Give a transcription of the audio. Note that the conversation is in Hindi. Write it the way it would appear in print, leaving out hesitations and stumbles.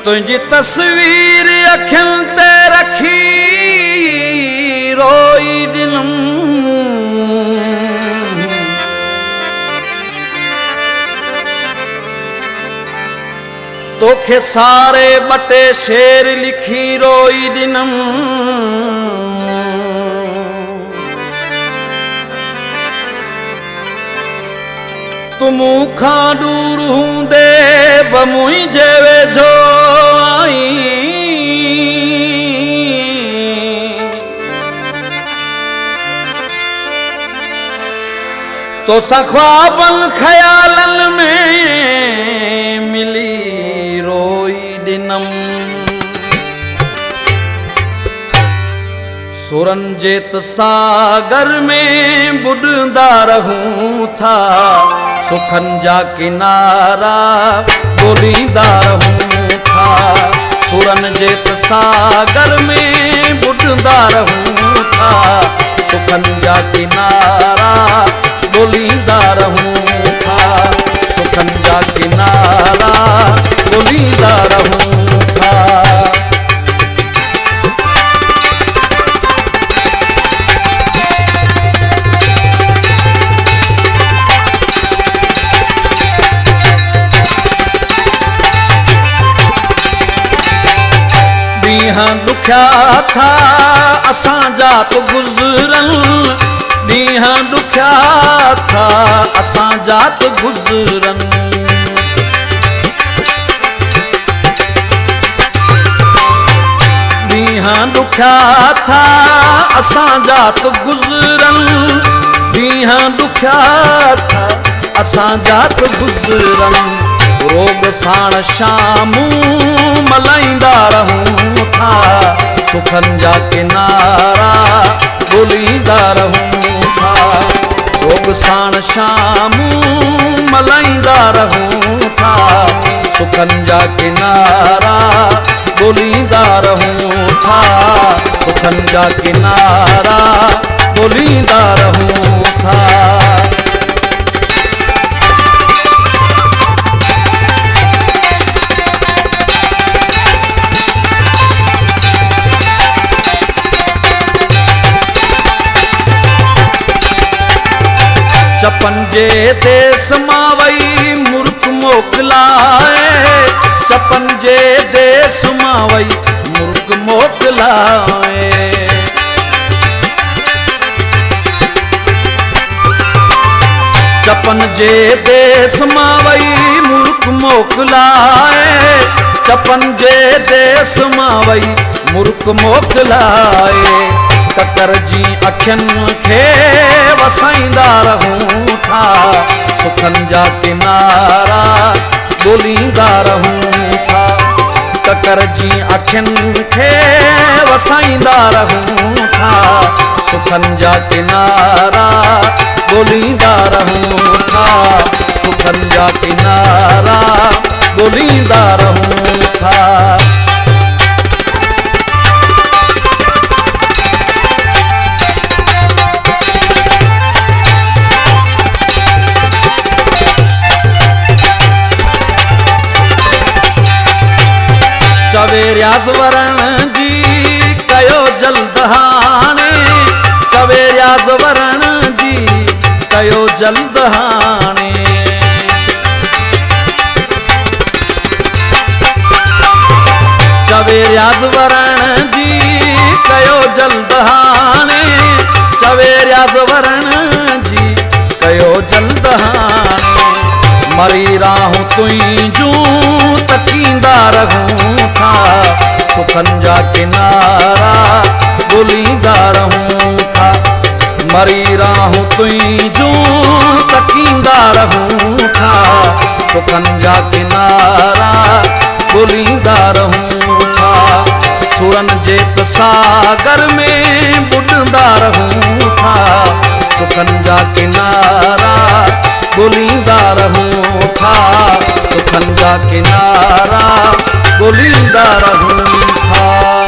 तुझी तस्वीर अखियन ते रखी रोई दिलम तोखे सारे बटे शेर लिखी रोई दिनम तुम खां दूर हूंदे बमुई जेवे जो आई तो ख्वाबन ख्यालन में मिली रोई दिनम सुरन जेत सागर में बुडंदा रहूं था सुखन जा किनारा बोलींदा रहूं था सुरन जेत सागर में बुडंदा रहूं था सुखन जा किनारा बोलींदा रहूं था सुखन जा किनारा बोलींदा रहूं था। ॾींहं ॾुखिया था असां जा तो गुज़रन ॾींहं ॾुखिया था असां जा तो गुज़रन ॾींहं ॾुखिया था असां जा तो गुज़रन ॾींहं ॾुखिया था असां जा तो गुज़रन रोग साण शामूं मलाईंदा रहूं था सुखन जा किनारा बोलींदा रहूं था रोग साण शामूं मलाईंदा रहूं था सुखन जा किनारा बोलींदा रहूं था सुखन जा किनारा बोलींदा रहूं था। चपन जे देश मां वई मुर्ख मोकलाए चपन जे देश मां वई मुर्ख मोकलाए चपन जे देश मां वई मुर्ख मोकलाए चपन जे देश मां वई मुर्ख मोकलाए ककर जी अखियन खे वसाईंदा रहूं था सुखन जा किनारा बोलींदा रहूं था ककर जी अखियन खे वसाईंदा रहूं था सुखन जा किनारा बोलींदा रहूं था सुखन जा किनारा बोलींदा रहूं था। चवेरियास वरण जी कयो जल्द हाणे चवेरियास वरण जी कयो जल्द हाणे चवेरियास वरण जी कयो जल्द हाणे चवेरियास वरण जी कयो जल्द हाणे मरी राहूं तुंहिंजूं तकींदा रहूं था सुखन जा किनारा बोलींदा रहूं था मरी राहूं तुंहिंजूं तकींदा रहूं था सुखन जा किनारा बोलींदा रहूं था सुरन जेत सागर में बुडंदा रहूं था सुखन जा किनारा बोलींदा रहूं था सुखन जा किनारा गोलिंदा रहूं था।